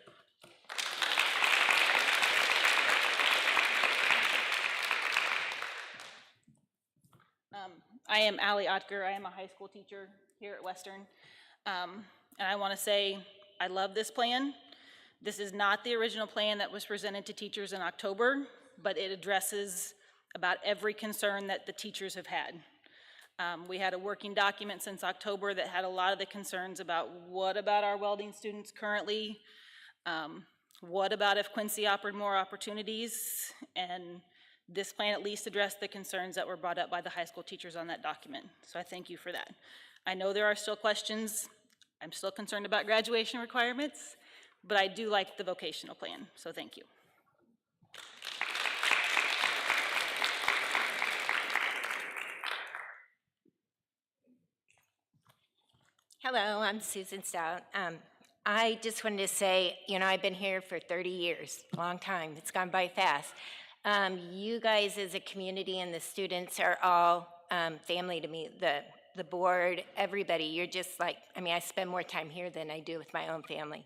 I am Allie Otker. I am a high school teacher here at Western. And I want to say I love this plan. This is not the original plan that was presented to teachers in October, but it addresses about every concern that the teachers have had. We had a working document since October that had a lot of the concerns about what about our welding students currently? What about if Quincy offered more opportunities? And this plan at least addressed the concerns that were brought up by the high school teachers on that document. So I thank you for that. I know there are still questions. I'm still concerned about graduation requirements, but I do like the vocational plan, so thank you. Hello, I'm Susan Stout. I just wanted to say, I've been here for 30 years, a long time. It's gone by fast. You guys as a community and the students are all family to me. The board, everybody, you're just like, I spend more time here than I do with my own family.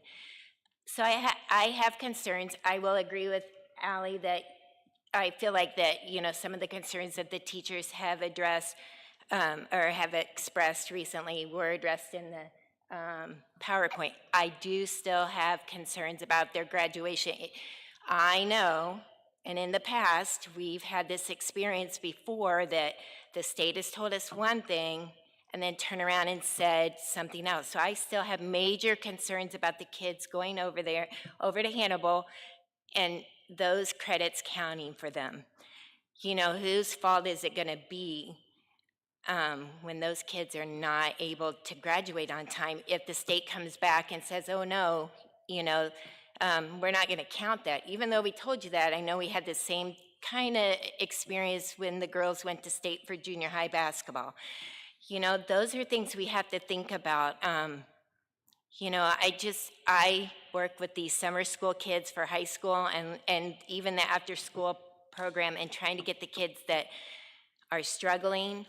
So I have concerns. I will agree with Ally that I feel like that, some of the concerns that the teachers have addressed or have expressed recently were addressed in the PowerPoint. I do still have concerns about their graduation. I know, and in the past, we've had this experience before that the state has told us one thing and then turn around and said something else. So I still have major concerns about the kids going over to Hannibal, and those credits counting for them. Whose fault is it gonna be when those kids are not able to graduate on time if the state comes back and says, oh no, we're not gonna count that. Even though we told you that, I know we had the same kind of experience when the girls went to state for junior high basketball. Those are things we have to think about. I work with these summer school kids for high school and even the after school program and trying to get the kids that are struggling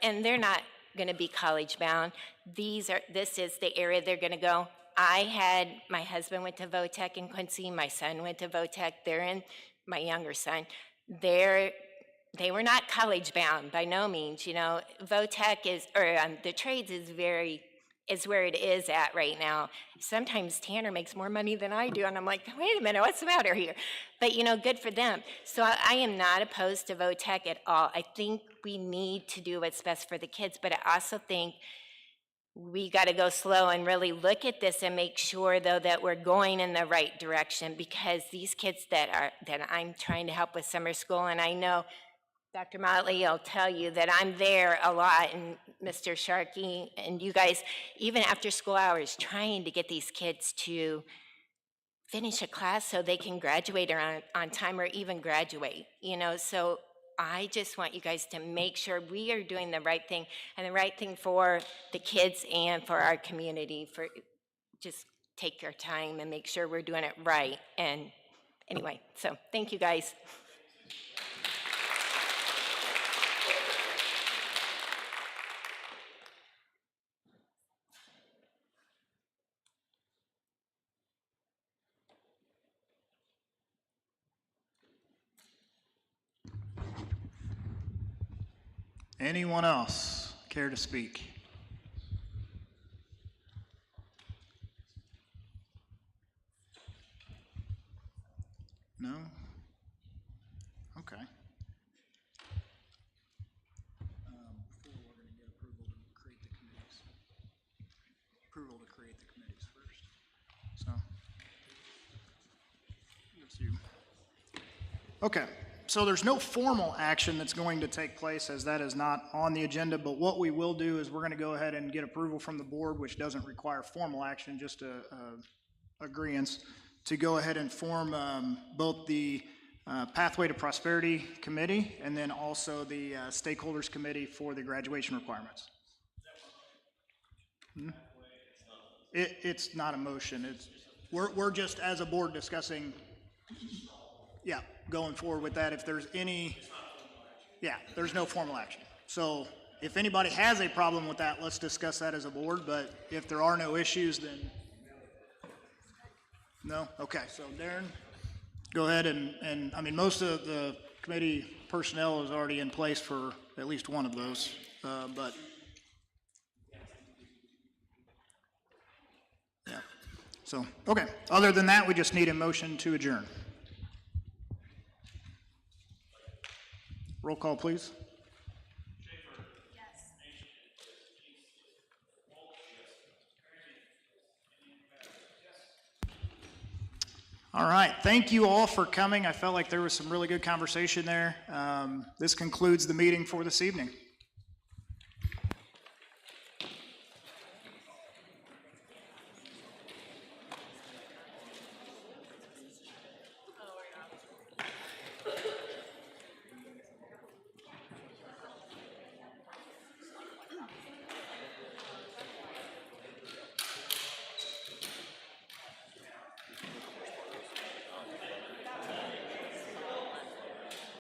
and they're not gonna be college bound. This is the area they're gonna go. My husband went to Votech in Quincy, my son went to Votech, my younger son, they were not college bound by no means. Votech the trades is where it is at right now. Sometimes Tanner makes more money than I do, and I'm like, wait a minute, what's the matter here? But good for them. So I am not opposed to Votech at all. I think we need to do what's best for the kids, but I also think we got to go slow and really look at this and make sure, though, that we're going in the right direction, because these kids that I'm trying to help with summer school, and I know Dr. Motley will tell you that I'm there a lot, and Mr. Sharkey and you guys, even after school hours, trying to get these kids to finish a class so they can graduate on time or even graduate, so I just want you guys to make sure we are doing the right thing, and the right thing for the kids and for our community. Just take your time and make sure we're doing it right. And anyway, so thank you guys. Anyone else care to speak? No? Okay. Before we're going to get approval to create the committees. Approval to create the committees first. So, that's you. Okay. So there's no formal action that's going to take place, as that is not on the agenda, but what we will do is we're going to go ahead and get approval from the board, which doesn't require formal action, just agreeance, to go ahead and form both the Pathway to Prosperity Committee and then also the Stakeholders Committee for the graduation requirements. It's not a motion. We're just, as a board, discussing, yeah, going forward with that. If there's there's no formal action. So if anybody has a problem with that, let's discuss that as a board, but if there are no issues, then no? Okay, so Darren, go ahead and most of the committee personnel is already in place for at least one of those, but yeah. So, okay, other than that, we just need a motion to adjourn. Roll call, please. All right, thank you all for coming. I felt like there was some really good conversation there. This concludes the meeting for this evening.